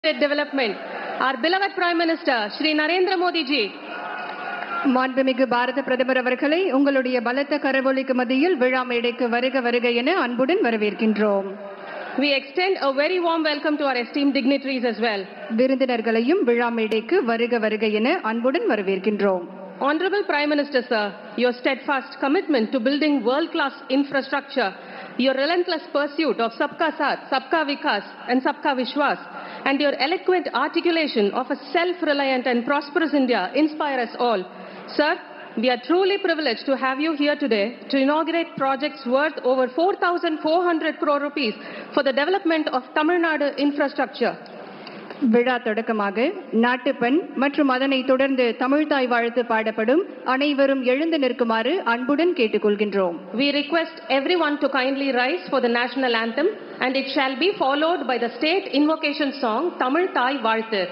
Development, our beloved Prime Minister, Shri Narendra Modi ji. மாண்புமிகு பாரத பிரதமர் அவர்களை உங்களுடைய பலத்த கரவொலிக்கு மத்தியில் விழா மேடைக்கு வருக வருக என அன்புடன் வரவேற்கின்றோம். We extend a very warm welcome to our esteemed dignitaries as well. விருந்தினர்களையும் விழா மேடைக்கு வருக வருக என அன்புடன் வரவேற்கின்றோம். Honorable Prime Minister sir, your steadfast commitment to building world-class infrastructure, your relentless pursuit of Sabka Saath, Sabka Vikas and Sabka Vishwas, and your eloquent articulation of a self-reliant and prosperous India inspire us all. Sir, we are truly privileged to have you here today to inaugurate projects worth over 4,400 crore rupees for the development of Tamil Nadu infrastructure. விழா தொடக்கமாக நாட்டுப்பண் மற்றும் அதனை தொடர்ந்து தமிழ்தாய் வாழ்த்து பாடப்படும். அனைவரும் எழுந்து நிற்குமாறு அன்புடன் கேட்டுக்கொள்கின்றோம். We request everyone to kindly rise for the national anthem and it shall be followed by the state invocation song Tamil Thai Vaalthu.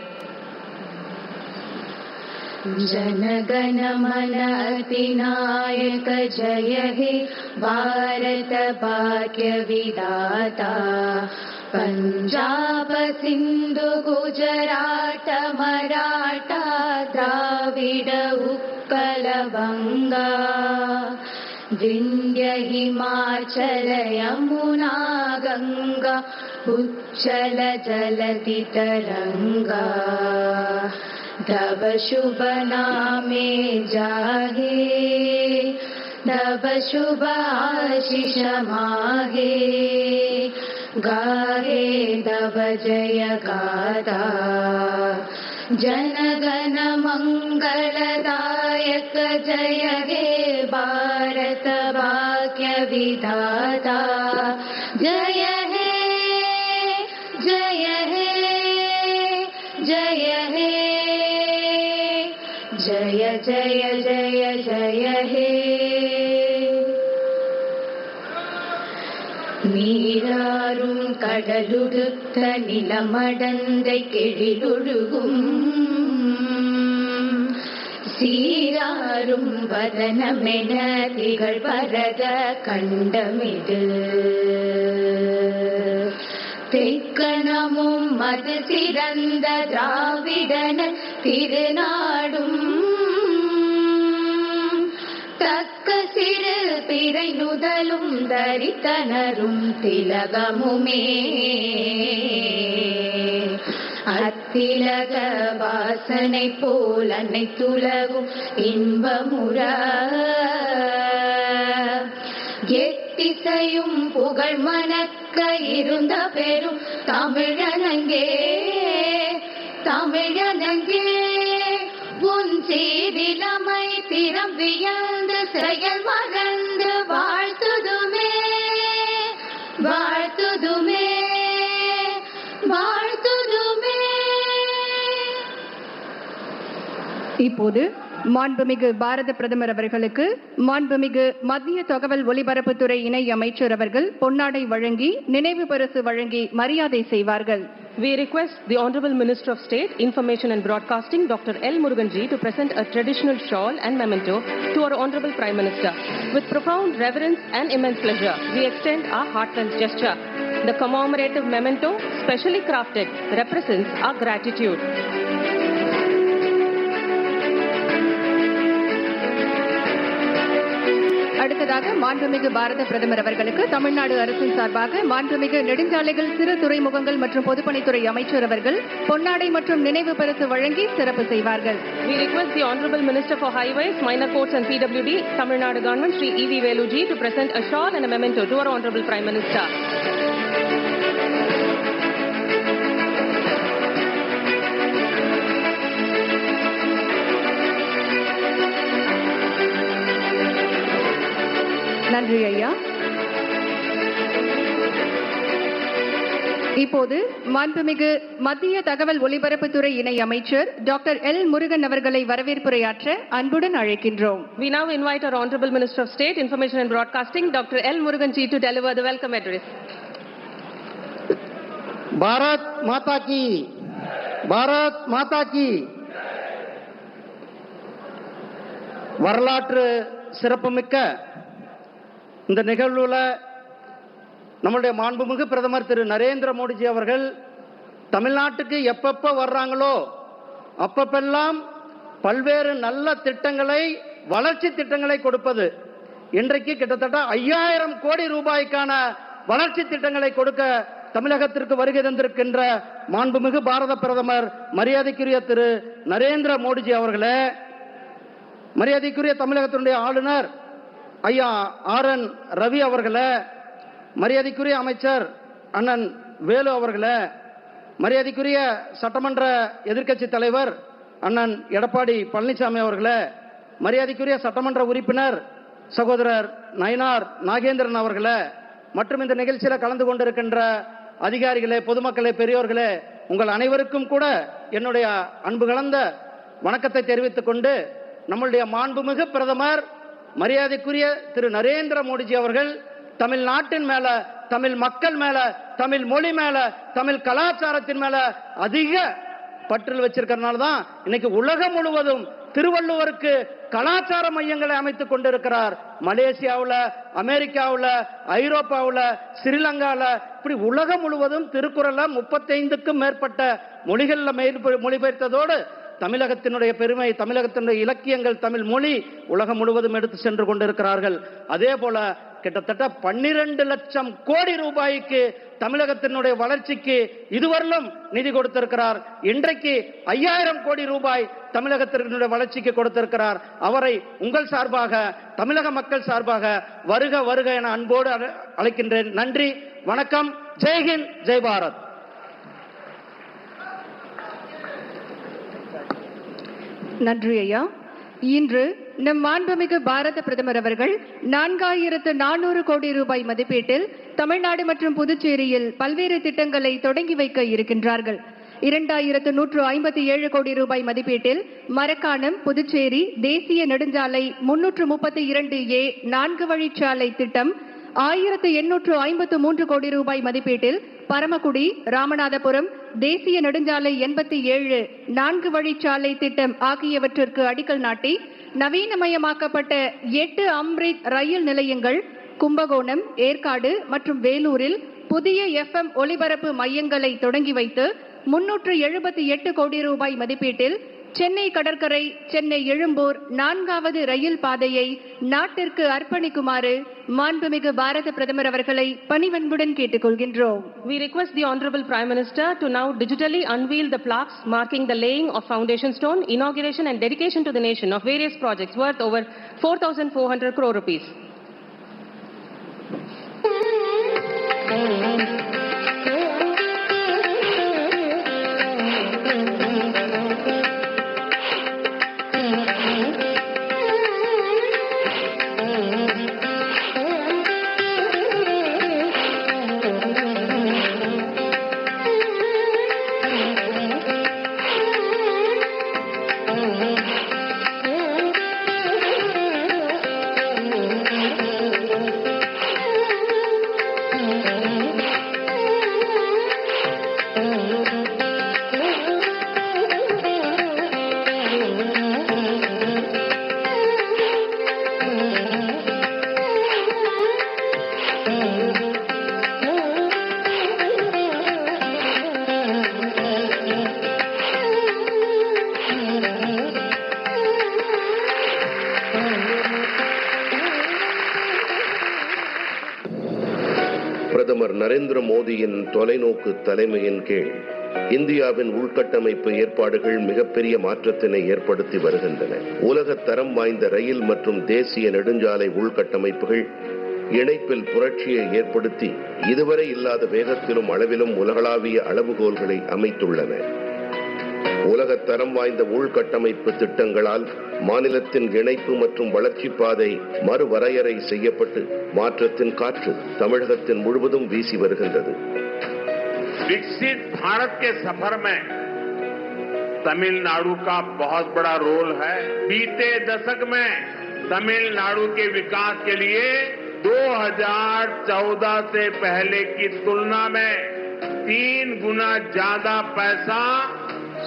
जनगण मन अधिनायक जय हे भारत भाग्य विधाता पंजाब सिंधु गुजरात मराठा द्राविड उत्कल बंगा विंध्य हिमाचल यमुना गंगा उच्चल जलधि तरंगा तव शुभ नामे जाहे तव शुभ आशीष माहे गाहे तव जय गाथा जनगण मंगलदायक जय हे भारत भाग्य विधाता जय हे जय हे जय हे जय जय जय जय हे நீராரும் கடலுடுத்த நிலமடந்தை கெழிலொழுகும் சீராரும் வதனமென திகழ் பரத கண்டமிடு தெக்கணமும் மது சிறந்த திராவிடன திருநாடும் தக்க சிறு பிறை நுதலும் தரித்தனரும் திலகமுமே அத்திலக வாசனை போல் அனைத்துலகும் இன்பமுற எத்திசையும் புகழ் மணக்க இருந்த பெரும் தமிழனங்கே தமிழனங்கே உன் சீரிலமை திறம் வியந்து செயல் மறந்து வாழ்த்துதுமே வாழ்த்துதுமே வாழ்த்துதுமே. இப்போது மாண்புமிகு பாரத பிரதமர் அவர்களுக்கு மாண்புமிகு மத்திய தகவல் ஒலிபரப்புத்துறை இணை அமைச்சர் அவர்கள் பொன்னாடை வழங்கி நினைவு பரிசு வழங்கி மரியாதை செய்வார்கள். We request the Honorable Minister of State, Information and Broadcasting, Dr. L. Murugan ji, to present a traditional shawl and memento to our Honorable Prime Minister. With profound reverence and immense pleasure, we extend our heartfelt gesture. The commemorative memento, specially crafted, represents our gratitude. அடுத்ததாக மாண்புமிகு பாரத பிரதமர் அவர்களுக்கு தமிழ்நாடு அரசின் சார்பாக மாண்புமிகு நெடுஞ்சாலைகள் சிறு துறைமுகங்கள் மற்றும் பொதுப்பணித்துறை அமைச்சர் அவர்கள் பொன்னாடை மற்றும் நினைவு பரிசு வழங்கி சிறப்பு செய்வார்கள். We request the Honorable Minister for Highways, Minor Courts and PWD, Tamil Nadu Government, Shri E.V. Velu ji, to present a shawl and a memento to our Honorable Prime Minister. நன்றி ஐயா. இப்போது மாண்புமிகு மத்திய தகவல் ஒலிபரப்புத்துறை இணை அமைச்சர் டாக்டர் எல் முருகன் அவர்களை வரவேற்புரையாற்ற அன்புடன் அழைக்கின்றோம். We now invite our Honorable Minister of State, Information and Broadcasting, Dr. L. Murugan ji, to deliver the welcome address. Bharat माता की, भारत माता की. வரலாற்று சிறப்புமிக்க இந்த நிகழ்வுல நம்முடைய மாண்புமிகு பிரதமர் திரு நரேந்திர மோடிஜி அவர்கள் தமிழ்நாட்டுக்கு எப்பப்ப வர்றாங்களோ அப்பப்பெல்லாம் பல்வேறு நல்ல திட்டங்களை, வளர்ச்சி திட்டங்களை கொடுப்பது. இன்றைக்கு கிட்டத்தட்ட 5000 கோடி ரூபாய்க்கான வளர்ச்சி திட்டங்களை கொடுக்க தமிழகத்திற்கு வருகை தந்திருக்கின்ற மாண்புமிகு பாரத பிரதமர் மரியாதைக்குரிய திரு நரேந்திர மோடிஜி அவர்களே, மரியாதைக்குரிய தமிழகத்தினுடைய ஆளுநர் ஐயா RN ரவி அவர்களே, மரியாதைக்குரிய அமைச்சர் அண்ணன் வேலு அவர்களே, மரியாதைக்குரிய சட்டமன்ற எதிர்க்கட்சி தலைவர் அண்ணன் எடப்பாடி பழனிசாமி அவர்களே, மரியாதைக்குரிய சட்டமன்ற உறுப்பினர் சகோதரர் நயினார் நாகேந்திரன் அவர்களே, மற்றும் இந்த நிகழ்ச்சியில் கலந்து கொண்டிருக்கின்ற அதிகாரிகளே, பொதுமக்களே, பெரியோர்களே, உங்கள் அனைவருக்கும் கூட என்னுடைய அன்பு கலந்த வணக்கத்தை தெரிவித்துக் கொண்டு, நம்முடைய மாண்புமிகு பிரதமர் மரியாதைக்குரிய திரு நரேந்திர மோடிஜி அவர்கள் தமிழ்நாட்டின் மேல, தமிழ் மக்கள் மேல, தமிழ் மொழி மேல, தமிழ் கலாச்சாரத்தின் மேல அதிக பற்றில் வச்சிருக்கிறதுனால தான் இன்னைக்கு உலகம் முழுவதும் திருவள்ளுவருக்கு கலாச்சார மையங்களை அமைத்துக் கொண்டிருக்கிறார். மலேசியாவில், அமெரிக்காவில், ஐரோப்பாவில், ஸ்ரீலங்காவில், இப்படி உலகம் முழுவதும் திருக்குறளை 35க்கும் மேற்பட்ட மொழிகளில் மொழிபெயர்த்ததோடு தமிழகத்தினுடைய பெருமை, தமிழகத்தினுடைய இலக்கியங்கள், தமிழ் மொழி உலகம் முழுவதும் எடுத்து சென்று கொண்டிருக்கிறார்கள். அதே போல கிட்டத்தட்ட 12 லட்சம் கோடி ரூபாய்க்கு தமிழகத்தினுடைய வளர்ச்சிக்கு இதுவரையிலும் நிதி கொடுத்திருக்கிறார். இன்றைக்கு 5000 கோடி ரூபாய் தமிழகத்தினுடைய வளர்ச்சிக்கு கொடுத்திருக்கிறார். அவரை உங்கள் சார்பாக, தமிழக மக்கள் சார்பாக வருக வருக என அன்போடு அழைக்கின்றேன். நன்றி, வணக்கம். ஜெய்ஹிந்த், ஜெய் பாரத். நன்றி ஐயா. இன்று நம் மாண்புமிகு பாரத பிரதமர் அவர்கள் 4400 கோடி ரூபாய் மதிப்பீட்டில் தமிழ்நாடு மற்றும் புதுச்சேரியில் பல்வேறு திட்டங்களை தொடங்கி வைக்க இருக்கின்றார்கள். 2157 கோடி ரூபாய் மதிப்பீட்டில் மரக்காணம் புதுச்சேரி தேசிய நெடுஞ்சாலை 332A 4 வழிச்சாலை திட்டம், 1853 கோடி ரூபாய் மதிப்பீட்டில் பரமக்குடி ராமநாதபுரம் தேசிய நெடுஞ்சாலை 87 4 வழிச்சாலை திட்டம் ஆகியவற்றிற்கு அடிக்கல் நாட்டி, நவீனமயமாக்கப்பட்ட 8 அம்ரித் ரயில் நிலையங்கள், கும்பகோணம், ஏற்காடு மற்றும் வேலூரில் புதிய FM ஒலிபரப்பு மையங்களை தொடங்கி வைத்து 378 கோடி ரூபாய் மதிப்பீட்டில் சென்னை கடற்கரை சென்னை எழும்பூர் 4வது ரயில் பாதையை நாட்டிற்கு அர்ப்பணிக்குமாறு மாண்புமிகு பாரத பிரதமர் அவர்களை பணிவன்புடன் கேட்டுக்கொள்கின்றோம். We request the Honorable Prime Minister to now digitally unveil the plaques marking the laying of foundation stone, inauguration and dedication to the nation of various projects worth over 4,400 crore rupees. பிரதமர் நரேந்திர மோடியின் தொலைநோக்கு தலைமையின் கீழ் இந்தியாவின் உள்கட்டமைப்பு ஏற்பாடுகள் மிகப்பெரிய மாற்றத்தினை ஏற்படுத்தி வருகின்றன. உலக தரம் வாய்ந்த ரயில் மற்றும் தேசிய நெடுஞ்சாலை உள்கட்டமைப்புகள் இணைப்பில் புரட்சியை ஏற்படுத்தி இதுவரை இல்லாத வேகத்திலும் அளவிலும் உலகளாவிய அளவுகோல்களை அமைத்துள்ளன. உலக தரம் வாய்ந்த உள்கட்டமைப்பு திட்டங்களால் மாநிலத்தின் இணைப்பு மற்றும் வளர்ச்சி பாதை மறுவரையறை செய்யப்பட்டு மாற்றத்தின் காற்று தமிழகத்தின் முழுவதும் வீசி வருகின்றது. विकसित भारत के सफर में तमिलनाडु का बहुत बड़ा रोल है। बीते दशक में तमिलनाडु के विकास के लिए 2014 से पहले की तुलना में 3 गुना ज्यादा पैसा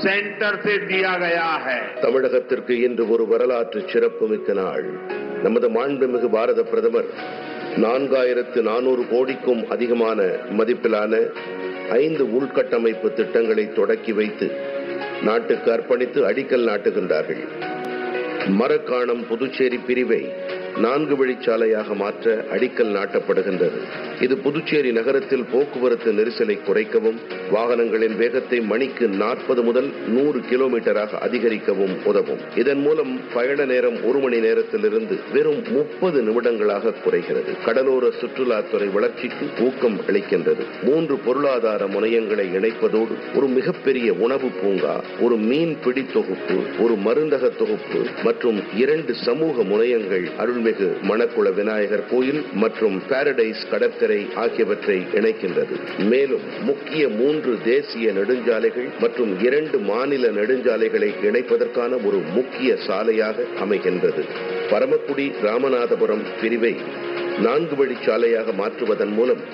सेंटर से दिया गया है. தமிழகத்திற்கு இன்று ஒரு வரலாற்று சிறப்புமிக்க நாள். நமது மாண்புமிகு பாரத பிரதமர் 4400 கோடிக்கும் அதிகமான மதிப்பிலான 5 உள்கட்டமைப்பு திட்டங்களை தொடக்கி வைத்து நாட்டுக்கு அர்ப்பணித்து அடிக்கல் நாட்டுகின்றார்கள். மரக்காணம் புதுச்சேரி பிரிவை 4 வழிச்சாலையாக மாற்ற அடிக்கல் நாட்டப்படுகின்றது. இது புதுச்சேரி நகரத்தில் போக்குவரத்து நெரிசலை குறைக்கவும் வாகனங்களின் வேகத்தை மணிக்கு 40 முதல் 100 கிலோமீட்டராக அதிகரிக்கவும் உதவும். இதன் மூலம் பயண நேரம் 1 மணி நேரத்திலிருந்து வெறும் 30 நிமிடங்களாக குறைகிறது. கடலோர சுற்றுலாத்துறை வளர்ச்சிக்கு ஊக்கம் அளிக்கின்றது. 3 பொருளாதார முனையங்களை இணைப்பதோடு ஒரு மிகப்பெரிய உணவு பூங்கா, ஒரு மீன் பிடி தொகுப்பு, ஒரு மருந்தக தொகுப்பு மற்றும் 2 சமூக முனையங்கள் அருள்மிகு மணக்குள விநாயகர் கோயில் மற்றும் பாரடைஸ் கடற்கரை ஆகியவற்றை இணைக்கின்றது. மேலும் முக்கிய 3 தேசிய நெடுஞ்சாலைகள் மற்றும் 2 மாநில நெடுஞ்சாலைகளை இணைப்பதற்கான ஒரு முக்கிய சாலையாக அமைகின்றது. பரமக்குடி ராமநாதபுரம் பிரிவை 4 வழிச்சாலையாக மாற்றுவதன் மூலம்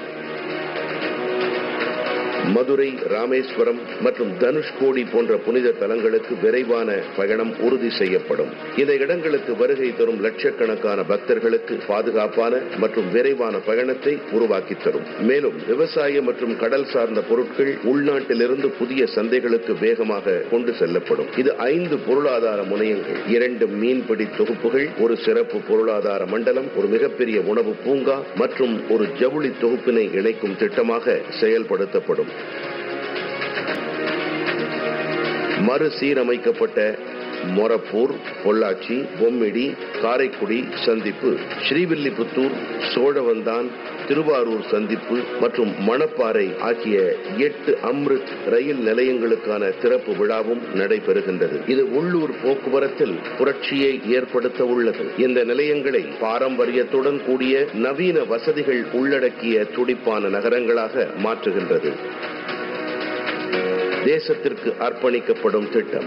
மதுரை, ராமேஸ்வரம் மற்றும் தனுஷ்கோடி போன்ற புனித தலங்களுக்கு விரைவான பயணம் உறுதி செய்யப்படும். இந்த இடங்களுக்கு வருகை தரும் லட்சக்கணக்கான பக்தர்களுக்கு பாதுகாப்பான மற்றும் விரைவான பயணத்தை உருவாக்கி தரும். மேலும் விவசாய மற்றும் கடல் சார்ந்த பொருட்கள் உள்நாட்டிலிருந்து புதிய சந்தைகளுக்கு வேகமாக கொண்டு செல்லப்படும். இது 5 பொருளாதார முனையங்கள், 2 மீன்பிடி தொகுப்புகள், ஒரு சிறப்பு பொருளாதார மண்டலம், ஒரு மிகப்பெரிய உணவு பூங்கா மற்றும் ஒரு ஜவுளி தொகுப்பினை இணைக்கும் திட்டமாக செயல்படுத்தப்படும். மறுசீரமைக்கப்பட்ட மொரப்பூர், பொள்ளாச்சி, பொம்மிடி, காரைக்குடி சந்திப்பு, ஸ்ரீவில்லிபுத்தூர், சோழவந்தான், திருவாரூர் சந்திப்பு மற்றும் மணப்பாறை ஆகிய 8 அம்ருத் ரயில் நிலையங்களுக்கான திறப்பு விழாவும் நடைபெறுகின்றது. இது உள்ளூர் போக்குவரத்தில் புரட்சியை ஏற்படுத்த உள்ளது. இந்த நிலையங்களை பாரம்பரியத்துடன் கூடிய நவீன வசதிகள் உள்ளடக்கிய துடிப்பான நகரங்களாக மாற்றுகின்றது. தேசத்திற்கு அர்ப்பணிக்கப்படும் திட்டம்.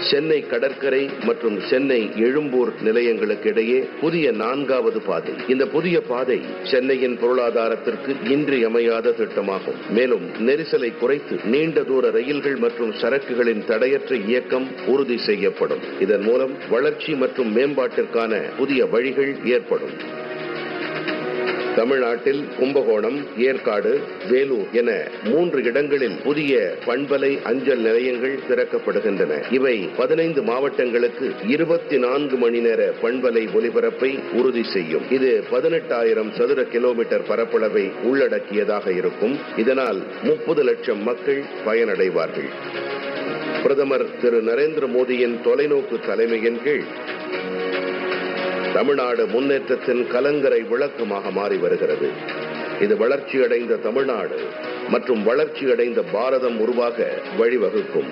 சென்னை கடற்கரை மற்றும் சென்னை எழும்பூர் நிலையங்களுக்கு இடையே புதிய 4வது பாதை. இந்த புதிய பாதை சென்னையின் பொருளாதாரத்திற்கு இன்றியமையாத திட்டமாகும். மேலும் நெரிசலை குறைத்து நீண்ட தூர ரயில்கள் மற்றும் சரக்குகளின் தடையற்ற இயக்கம் உறுதி செய்யப்படும். இதன் மூலம் வளர்ச்சி மற்றும் மேம்பாட்டிற்கான புதிய வழிகள் ஏற்படும். தமிழ்நாட்டில் கும்பகோணம், ஏற்காடு, வேலூர் என 3 இடங்களில் புதிய பண்பலை அஞ்சல் நிலையங்கள் திறக்கப்படுகின்றன. இவை 15 மாவட்டங்களுக்கு 24 மணி நேர பண்பலை ஒலிபரப்பை உறுதி செய்யும். இது 18,000 சதுர கிலோமீட்டர் பரப்பளவை உள்ளடக்கியதாக இருக்கும். இதனால் 30 லட்சம் மக்கள் பயனடைவார்கள். பிரதமர் திரு நரேந்திர மோடியின் தொலைநோக்கு தலைமையின் கீழ் தமிழ்நாடு முன்னேற்றத்தின் கலங்கரை விளக்கமாக மாறி வருகிறது. இது வளர்ச்சியடைந்த தமிழ்நாடு மற்றும் வளர்ச்சியடைந்த பாரதம் உருவாக வழிவகுக்கும்.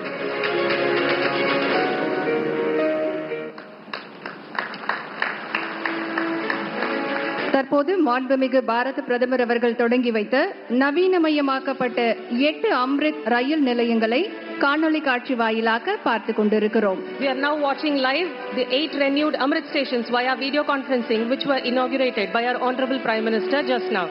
தற்போது மாண்புமிகு பாரத பிரதமர் அவர்கள் தொடங்கி வைத்த நவீனமயமாக்கப்பட்ட 8 அம்ரித் ரயில் நிலையங்களை காணொளி காட்சி வாயிலாக பார்த்துக் கொண்டிருக்கிறோம். We are now watching live the 8 renewed Amrit stations via video conferencing which were inaugurated by our Honorable Prime Minister just now.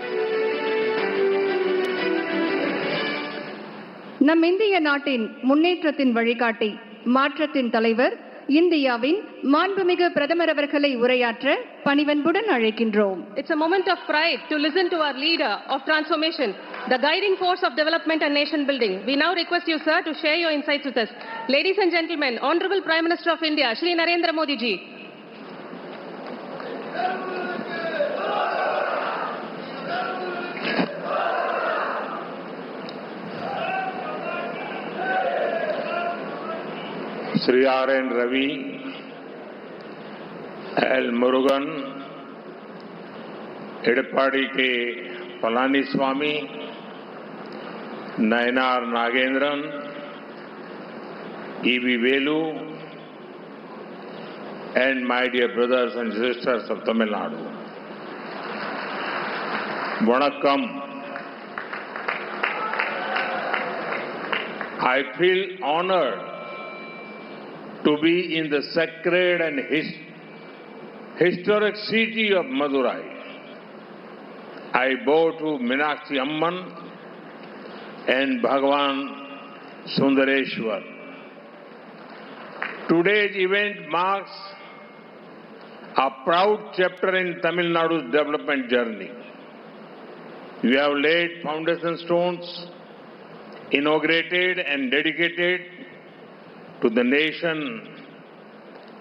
நம் இந்திய நாட்டின் முன்னேற்றத்தின் வழிகாட்டி, மாற்றத்தின் தலைவர், இந்தியாவின் மாண்புமிகு பிரதமர் அவர்களை உரையாற்ற பணிவன்புடன் அழைக்கின்றோம். It's a moment of pride to listen to our leader of transformation, the guiding force of development and nation building. We now request you, sir, to share your insights with us. Ladies and gentlemen, Honorable Prime Minister of India, Shri Narendra Modi ji. Sri R.N. Ravi, L. Murugan, Edappadi K. Palaniswamy, Nayanar Nagendran, E.V. Velu, and my dear brothers and sisters of Tamil Nadu. Vanakkam. I feel honored to be in the sacred and historic city of Madurai. I bow to Meenakshi Amman and Bhagavan Sundareshwar. Today's event marks a proud chapter in Tamil Nadu's development journey. We have laid foundation stones inaugurated and dedicated to the nation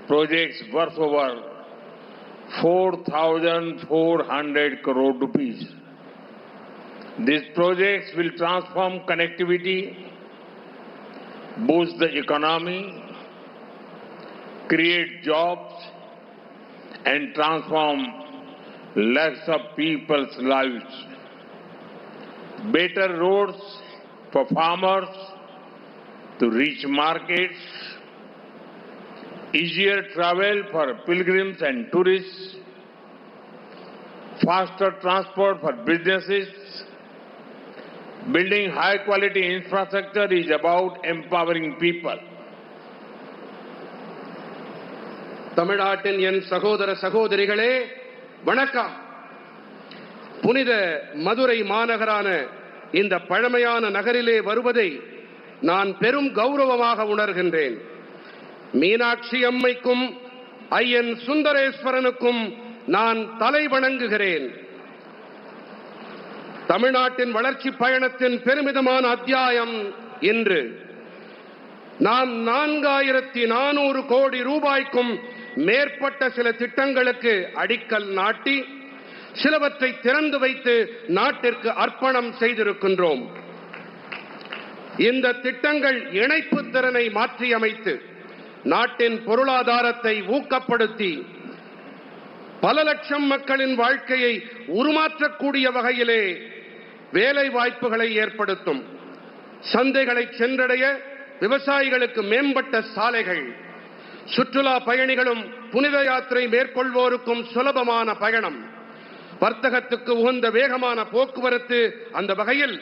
projects worth over 4,400 crore rupees. These projects will transform connectivity, boost the economy, create jobs, and transform lakhs of people's lives. Better roads for farmers to reach markets, easier travel for pilgrims and tourists, faster transport for businesses. Building high-quality infrastructure is about empowering people. தமிழ்நாட்டின் என் சகோதர சகோதரிகளே வணக்கம். புனித மதுரை மாநகரான இந்த பழமையான நகரிலே வருவதை நான் பெரும் கௌரவமாக உணர்கின்றேன். மீனாட்சி அம்மைக்கும் ஐயன் சுந்தரேஸ்வரனுக்கும் நான் தலை வணங்குகிறேன். தமிழ்நாட்டின் வளர்ச்சி பயணத்தின் பெருமிதமான அத்தியாயம் இன்று. நாம் 4400 கோடி ரூபாய்க்கும் மேற்பட்ட சில திட்டங்களுக்கு அடிக்கல் நாட்டி சிலவற்றை திறந்து வைத்து நாட்டிற்கு அர்ப்பணம் செய்திருக்கின்றோம். இந்த திட்டங்கள் இணைப்பு திறனை மாற்றியமைத்து நாட்டின் பொருளாதாரத்தை ஊக்கப்படுத்தி பல லட்சம் மக்களின் வாழ்க்கையை உருமாற்றக்கூடிய வகையிலே வேலை வாய்ப்புகளை ஏற்படுத்தும். சந்தைகளை சென்றடைய விவசாயிகளுக்கு மேம்பட்ட சாலைகள், சுற்றுலா பயணிகளும் புனித யாத்திரை மேற்கொள்வோருக்கும் சுலபமான பயணம், வர்த்தகத்துக்கு உகந்த வேகமான போக்குவரத்து, அந்த வகையில்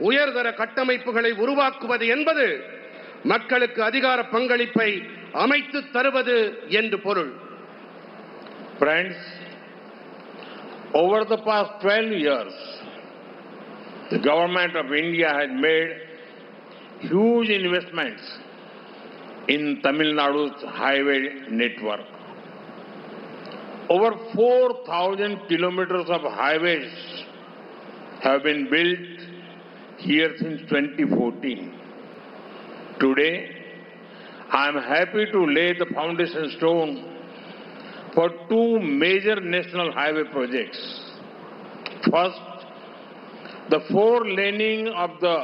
உயர்தர கட்டமைப்புகளை உருவாக்குவது என்பது மக்களுக்கு அதிகார பங்களிப்பை அமைத்து தருவது என்று பொருள். Friends, over the past 12 years, the government of India has made huge investments in Tamil Nadu's highway network. Over 4,000 kilometers of highways have been built here since 2014. Today, I am happy to lay the foundation stone for two major national highway projects. First, the four-laning of the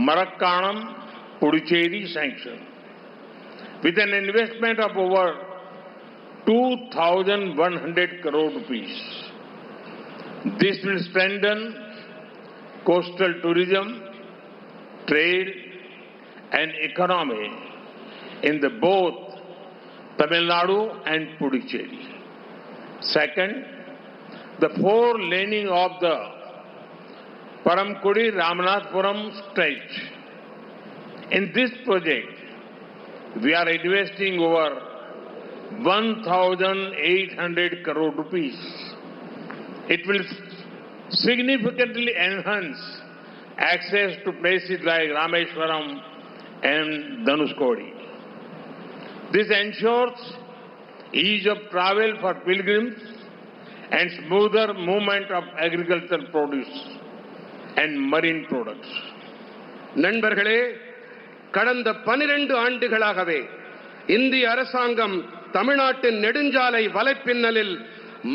Marakkanam-Puducherry sanction, with an investment of over 2,100 crore rupees. This will strengthen coastal tourism, trade, and economy in the both Tamil Nadu and Puducherry. Second, the four-laning of the Paramkudi-Ramanathapuram stretch. In this project, we are investing over 1,800 crore rupees. It will significantly enhance access to places like Rameswaram and Dhanushkodi. This ensures ease of travel for pilgrims and smoother movement of agricultural produce and marine products. நண்பர்களே, கடந்த 12 ஆண்டுகளாகவே இந்திய அரசாங்கம் தமிழ்நாட்டின் நெடுஞ்சாலை வலைப்பின்னலில்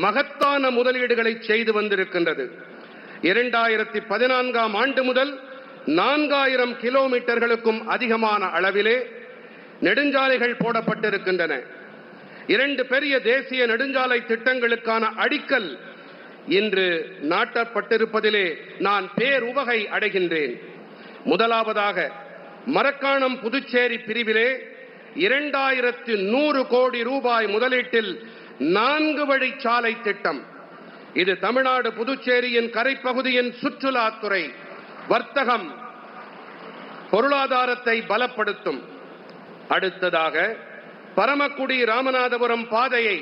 மகத்தான முதலீடுகளை செய்து வந்திருக்கின்றது. 2014ஆம் ஆண்டு முதல் 4000 கிலோமீட்டர்களுக்கும் அதிகமான அளவிலே நெடுஞ்சாலைகள் போடப்பட்டிருக்கின்றன. 2 பெரிய தேசிய நெடுஞ்சாலை திட்டங்களுக்கான அடிக்கல் இன்று நாட்டப்பட்டிருப்பதிலே நான் பேருவகை அடைகின்றேன். முதலாவதாக மரக்காணம் புதுச்சேரி பிரிவிலே 2100 கோடி ரூபாய் முதலீட்டில் 4 வழிச்சாலை திட்டம். இது தமிழ்நாடு புதுச்சேரியின் கரைப்பகுதியின் சுற்றுலாத்துறை, வர்த்தகம், பொருளாதாரத்தை பலப்படுத்தும். அடுத்ததாக பரமக்குடி ராமநாதபுரம் பாதையை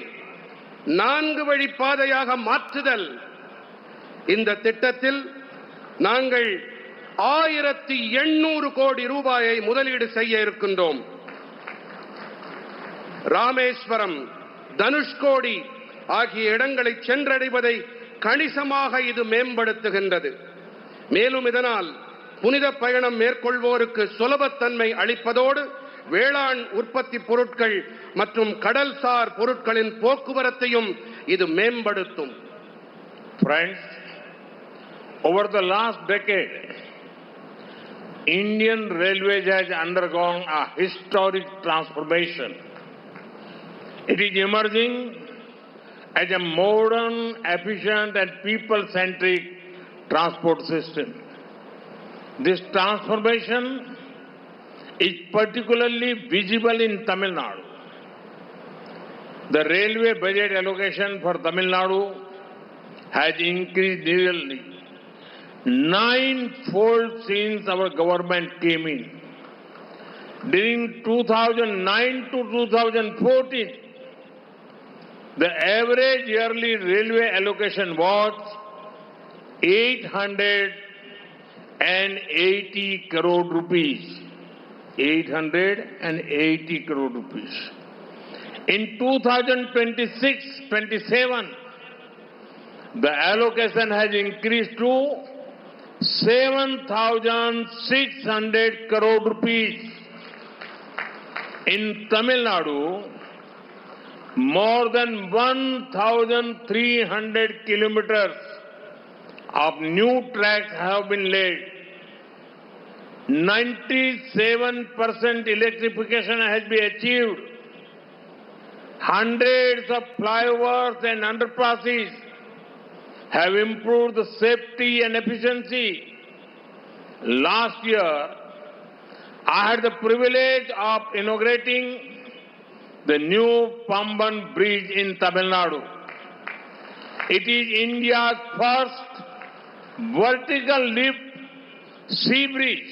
4 வழி பாதையாக மாற்றுதல். இந்த திட்டத்தில் நாங்கள் 1800 கோடி ரூபாயை முதலீடு செய்ய இருக்கின்றோம். ராமேஸ்வரம், தனுஷ்கோடி ஆகிய இடங்களை சென்றடைவதை கணிசமாக இது மேம்படுத்துகின்றது. மேலும் இதனால் புனித பயணம் மேற்கொள்வோருக்கு சுலபத்தன்மை அளிப்பதோடு வேளாண் உற்பத்தி பொருட்கள் மற்றும் கடல்சார் பொருட்களின் போக்குவரத்தையும் இது மேம்படுத்தும். Friends, over the last decade, Indian Railways has undergone a historic transformation. It is emerging as a modern, efficient and people-centric transport system. This transformation is particularly visible in Tamil Nadu. The railway budget allocation for Tamil Nadu has increased nearly 9-fold since our government came in. During 2009 to 2014, the average yearly railway allocation was 880 crore rupees. 880 crore rupees. In 2026-27, the allocation has increased to 7,600 crore rupees. In Tamil Nadu, more than 1,300 kilometers of new tracks have been laid. 97% electrification has been achieved. Hundreds of flyovers and underpasses have improved the safety and efficiency. Last year, I had the privilege of inaugurating the new Pamban Bridge in Tamil Nadu. It is India's first vertical lift sea bridge,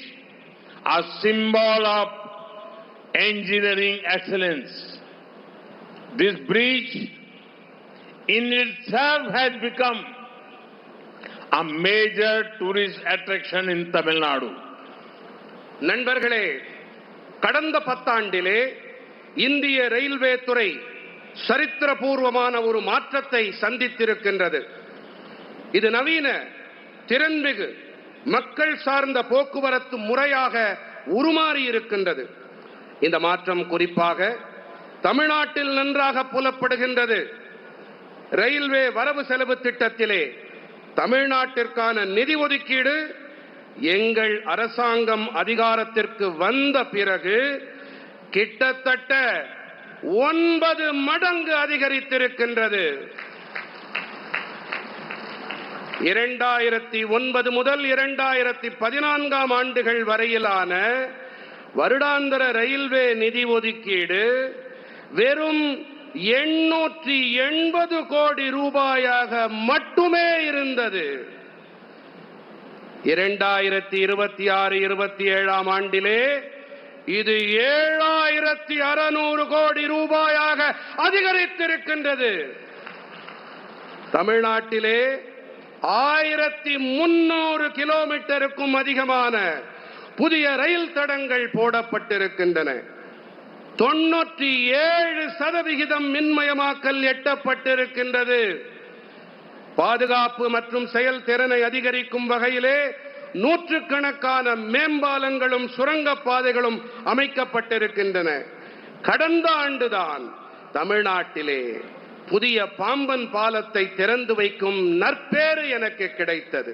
a symbol of engineering excellence. This bridge in itself has become a major tourist attraction in Tamil Nadu. நண்பர்களே, கடந்த 10 ஆண்டிலே இந்திய railway துறை சரித்திரபூர்வமான ஒரு மாற்றத்தை சந்தித்திருக்கின்றது. இது நவீன, திறன்மிகு, மக்கள் சார்ந்த போக்குவரத்து முறையாக உருமாறி இருக்கின்றது. இந்த மாற்றம் குறிப்பாக தமிழ்நாட்டில் நன்றாக புலப்படுகின்றது. ரயில்வே வரவு செலவு திட்டத்திலே தமிழ்நாட்டிற்கான நிதி ஒதுக்கீடு எங்கள் அரசாங்கம் அதிகாரத்திற்கு வந்த பிறகு கிட்டத்தட்ட 9 மடங்கு அதிகரித்திருக்கின்றது. 2009 முதல் 2014 ஆண்டுகள் வரையிலான வருடாந்திர ரயில்வே நிதி ஒதுக்கீடு வெறும் 880 கோடி ரூபாயாக மட்டுமே இருந்தது. 2026-27 ஆண்டிலே இது 7600 கோடி ரூபாயாக அதிகரித்திருக்கின்றது. தமிழ்நாட்டிலே 1300 கிலோமீட்டருக்கும் அதிகமான புதிய ரயில் தடங்கள் போடப்பட்டிருக்கின்றன. 97% மின்மயமாக்கல் எட்டப்பட்டிருக்கின்றது. பாதுகாப்பு மற்றும் செயல்திறனை அதிகரிக்கும் வகையிலே நூற்றுக்கணக்கான மேம்பாலங்களும் சுரங்க பாதைகளும் அமைக்கப்பட்டிருக்கின்றன. கடந்த ஆண்டுதான் தமிழ்நாட்டிலே புதிய பாம்பன் பாலத்தை திறந்து வைக்கும் நற்பேறு எனக்கு கிடைத்தது.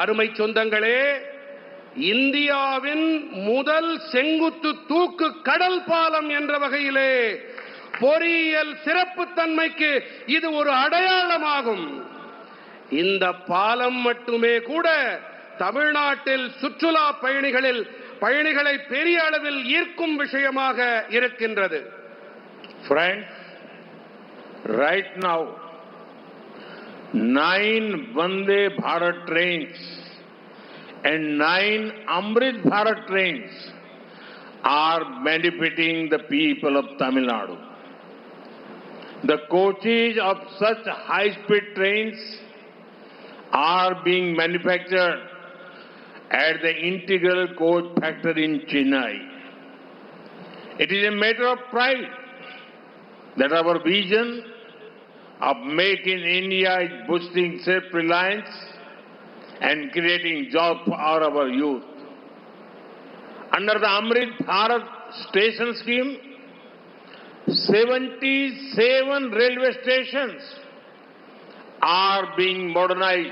அருமை சொந்தங்களே, இந்தியாவின் முதல் செங்குத்து தூக்கு கடல் பாலம் என்ற வகையிலே பொறியியல் சிறப்புத்தன்மைக்கு இது ஒரு அடையாளமாகும். இந்த பாலம் மட்டுமே கூட தமிழ்நாட்டில் சுற்றுலா பயணிகளை பெரிய அளவில் ஈர்க்கும் விஷயமாக இருக்கின்றது. Friends, right now 9 Vande Bharat trains and 9 Amrit Bharat trains are benefiting the people of Tamil Nadu. The coaches of such high-speed trains are being manufactured at the Integral Coach Factory in Chennai. It is a matter of pride that our vision of Make in India is boosting self-reliance and creating jobs for our youth. Under the Amrit Bharat Station Scheme, 77 railway stations are being modernized.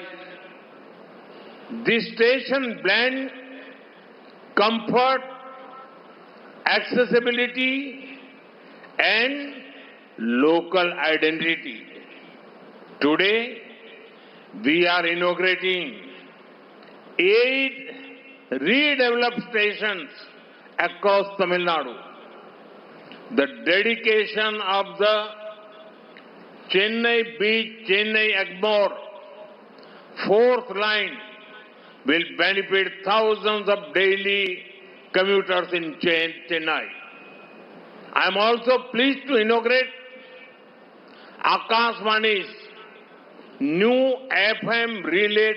This station blend comfort, accessibility, and local identity. Today, we are inaugurating 8 redeveloped stations across Tamil Nadu. The dedication of the Chennai Beach, Chennai Egmore 4th line will benefit thousands of daily commuters in Chennai. I am also pleased to inaugurate Akashvani's new FM relay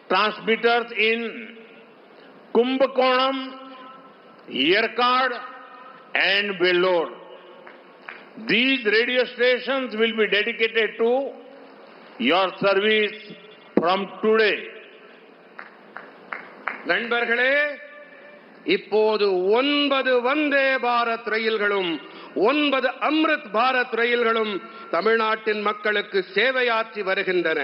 transmitters in Kumbakonam, Yerkad, and Vellore. These radio stations will be dedicated to your service from today. நண்பர்களே, இப்போது 9 வந்தே பாரத் ரயில்களும் 9 அம்ரித் பாரத் ரயில்களும் தமிழ்நாட்டின் மக்களுக்கு சேவையாற்றி வருகின்றன.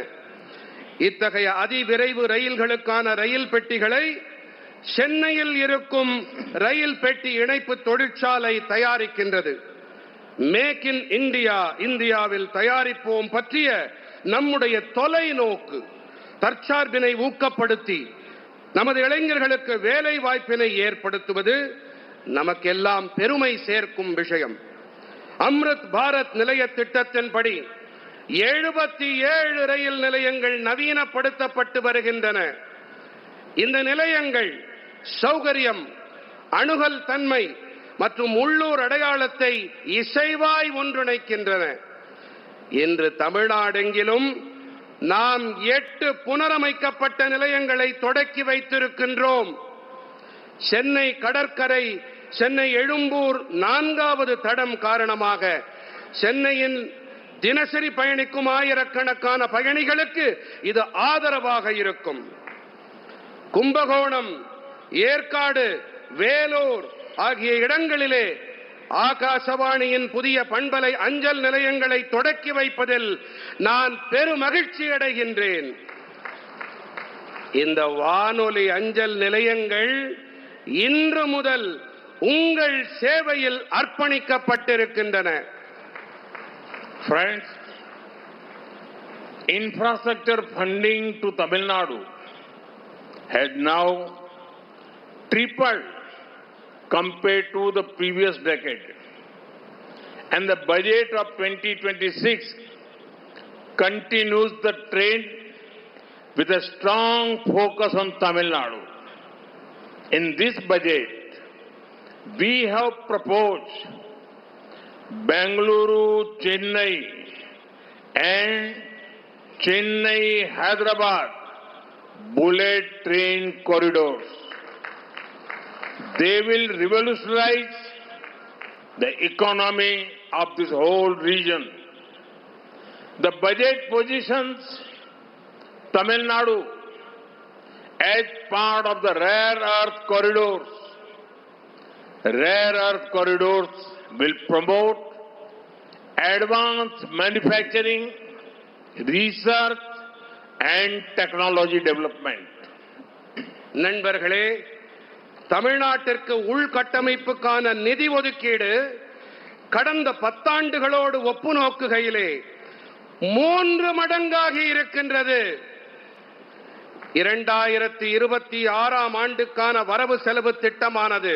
இத்தகைய அதிவிரைவு ரயில்களுக்கான ரயில் பெட்டிகளை சென்னையில் இருக்கும் ரயில் பெட்டி இணைப்பு தொழிற்சாலை தயாரிக்கின்றது. மேக் இன் இந்தியா, இந்தியாவில் தயாரிப்போம் பற்றிய நம்முடைய தொலைநோக்கு தற்சார்பினை ஊக்கப்படுத்தி நமது இளைஞர்களுக்கு வேலை வாய்ப்பினை ஏற்படுத்துவது நமக்கெல்லாம் பெருமை சேர்க்கும் விஷயம். அம்ரித் பாரத் நிலைய திட்டத்தின்படி 77 ரயில் நிலையங்கள் நவீனப்படுத்தப்பட்டு வருகின்றன. இந்த நிலையங்கள் சௌகரியம், அணுகல் தன்மை மற்றும் உள்ளூர் அடையாளத்தை இசைவாய் ஒன்றிணைக்கின்றன. இன்று தமிழ்நாடெங்கிலும் நாம் 8 புனரமைக்கப்பட்ட நிலையங்களை தொடக்கி வைத்திருக்கின்றோம். சென்னை கடற்கரை, சென்னை எழும்பூர் 4வது தடம் காரணமாக சென்னையின் தினசரி பயணிக்கும் ஆயிரக்கணக்கான பயணிகளுக்கு இது ஆதரவாக இருக்கும். கும்பகோணம், ஏற்காடு, வேலூர் ஆகிய இடங்களிலே ஆகாசவாணியின் புதிய பண்பலை அஞ்சல் நிலையங்களை தொடக்கி வைப்பதில் நான் பெருமகிழ்ச்சி அடைகின்றேன். இந்த வானொலி அஞ்சல் நிலையங்கள் இன்று முதல் உங்கள் சேவையில் அர்ப்பணிக்கப்பட்டிருக்கின்றன. Friends, infrastructure funding to Tamil Nadu has now tripled compared to the previous decade, and the budget of 2026 continues the trend with a strong focus on Tamil Nadu. In this budget, we have proposed Bengaluru, Chennai and Chennai, Hyderabad bullet train corridors. They will revolutionize the economy of this whole region. The budget positions Tamil Nadu as part of the rare earth corridors. Rare earth corridors will promote advanced manufacturing, research and technology development. நண்பர்களே, தமிழ்நாட்டிற்கு உள்கட்டமைப்புக்கான நிதி ஒதுக்கீடு கடந்த 10 ஆண்டுகளோடு ஒப்பு நோக்குகையிலே 3 மடங்காகி இருக்கின்றது. 2026ஆம் ஆண்டுக்கான வரவு செலவு திட்டமானது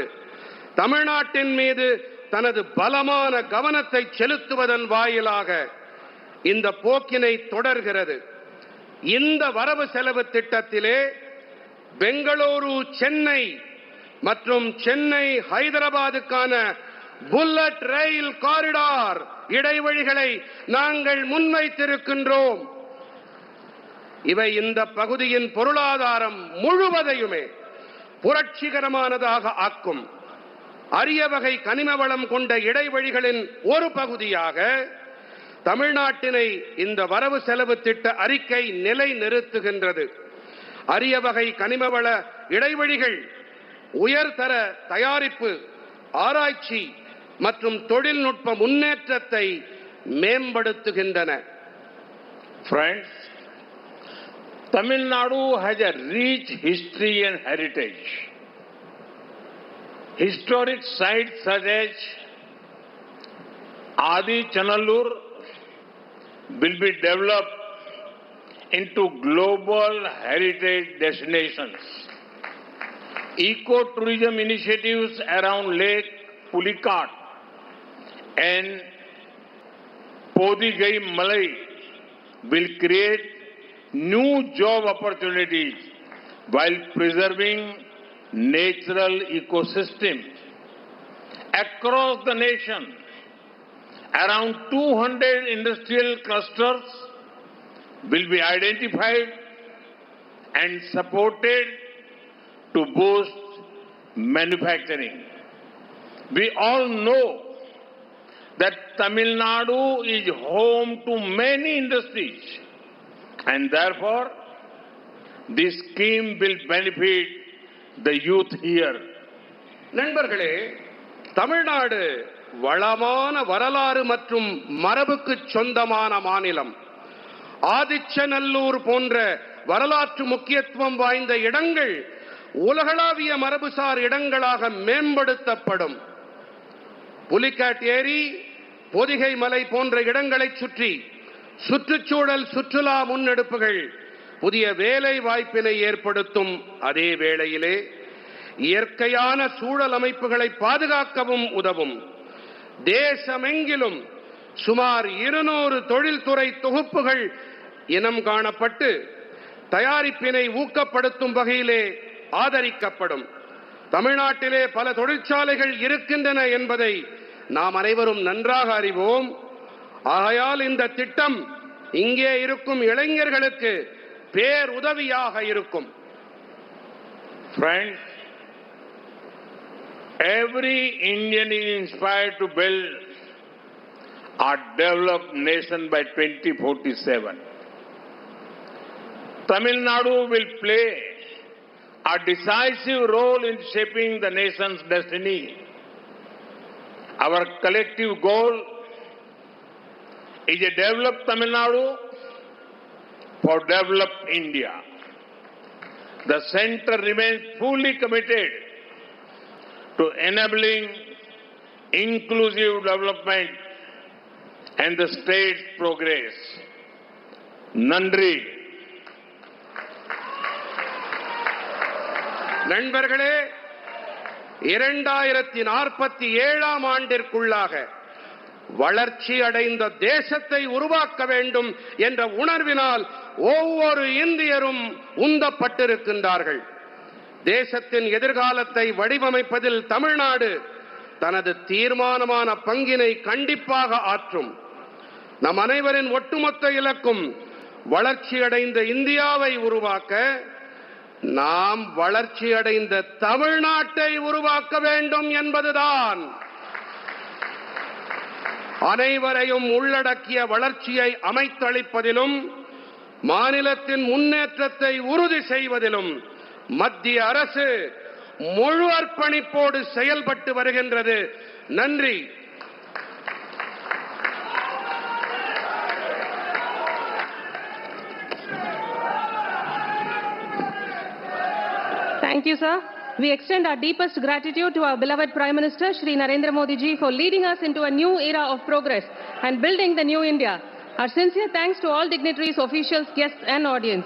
தமிழ்நாட்டின் மீது தனது பலமான கவனத்தை செலுத்துவதன் வாயிலாக இந்த போக்கினை தொடர்கிறது. இந்த வரவு செலவு திட்டத்திலே பெங்களூரு, சென்னை மற்றும் சென்னை ஹைதராபாத்துக்கான புல்லட் ரயில் காரிடார் இடைவழிகளை நாங்கள் முன்வைத்திருக்கின்றோம். இவை இந்த பகுதியின் பொருளாதாரம் முழுவதையுமே புரட்சிகரமானதாக ஆக்கும். அரிய வகை கனிம வளம் கொண்ட இடைவழிகளின் ஒரு பகுதியாக தமிழ்நாட்டினை இந்த வரவு செலவு திட்ட அறிக்கை நிலை நிறுத்துகின்றது. அரிய வகை கனிமவள இடைவழிகள், உயர்தர தயாரிப்பு, ஆராய்ச்சி மற்றும் தொழில்நுட்ப முன்னேற்றத்தை மேம்படுத்துகின்றன. Friends, Tamil Nadu has a rich history and heritage. Historic sites such as Adi Chanallur will be developed into global heritage destinations. Eco-tourism initiatives around Lake Pulicat and Podigai Malai will create new job opportunities while preserving natural ecosystems. Across the nation, around 200 industrial clusters will be identified and supported to boost manufacturing. We all know that Tamil Nadu is home to many industries, and therefore this scheme will benefit the youth here. நண்பர்களே, தமிழ்நாடு வளமான வரலாறு மற்றும் மரபுக்கு சொந்தமான மாநிலம். ஆதிச்சநல்லூர் போன்ற வரலாற்று முக்கியத்துவம் வாய்ந்த இடங்கள் உலகளாவிய மரபுசார் இடங்களாக மேம்படுத்தப்படும். புலிகாட் ஏரி, பொதிகை மலை போன்ற இடங்களை சுற்றி சுற்றுச்சூழல் சுற்றுலா முன்னெடுப்புகள் புதிய வேலை வாய்ப்பினை ஏற்படுத்தும். அதே வேளையிலே இயற்கையான சூழல் அமைப்புகளை பாதுகாக்கவும் உதவும். தேசமெங்கிலும் சுமார் 200 தொழில்துறை தொகுப்புகள் இனம் காணப்பட்டு தயாரிப்பினை ஊக்கப்படுத்தும் வகையிலே ஆதரிக்கப்படும். தமிழ்நாட்டிலே பல தொழிற்சாலைகள் இருக்கின்றன என்பதை நாம் அனைவரும் நன்றாக அறிவோம். ஆகையால் இந்த திட்டம் இங்கே இருக்கும் இளைஞர்களுக்கு பேருதவியாக இருக்கும். Friends, every Indian is inspired to build a developed nation by 2047. Tamil Nadu will play a decisive role in shaping the nation's destiny. Our collective goal is a developed Tamil Nadu for developed India. The Centre remains fully committed to enabling inclusive development and the state's progress. Nandri. நண்பர்களே, 2047 ஆண்டிற்குள்ளாக வளர்ச்சி அடைந்த தேசத்தை உருவாக்க வேண்டும் என்ற உணர்வினால் ஒவ்வொரு இந்தியரும் உந்தப்பட்டிருக்கின்றார்கள். தேசத்தின் எதிர்காலத்தை வடிவமைப்பதில் தமிழ்நாடு தனது தீர்மானமான பங்கினை கண்டிப்பாக ஆற்றும். நம் அனைவரின் ஒட்டுமொத்த இலக்கும் வளர்ச்சியடைந்த இந்தியாவை உருவாக்க, நாம் வளர்ச்சியடைந்த தமிழ்நாட்டை உருவாக்க வேண்டும் என்பதுதான். அனைவரையும் உள்ளடக்கிய வளர்ச்சியை அமைத்தளிப்பதிலும் மாநிலத்தின் முன்னேற்றத்தை உறுதி செய்வதிலும் மத்திய அரசு முழு அர்ப்பணிப்போடு செயல்பட்டு வருகின்றது. நன்றி. Thank you, sir. We extend our deepest gratitude to our beloved Prime Minister, Shri Narendra Modi ji, for leading us into a new era of progress and building the new India. Our sincere thanks to all dignitaries, officials, guests and audience.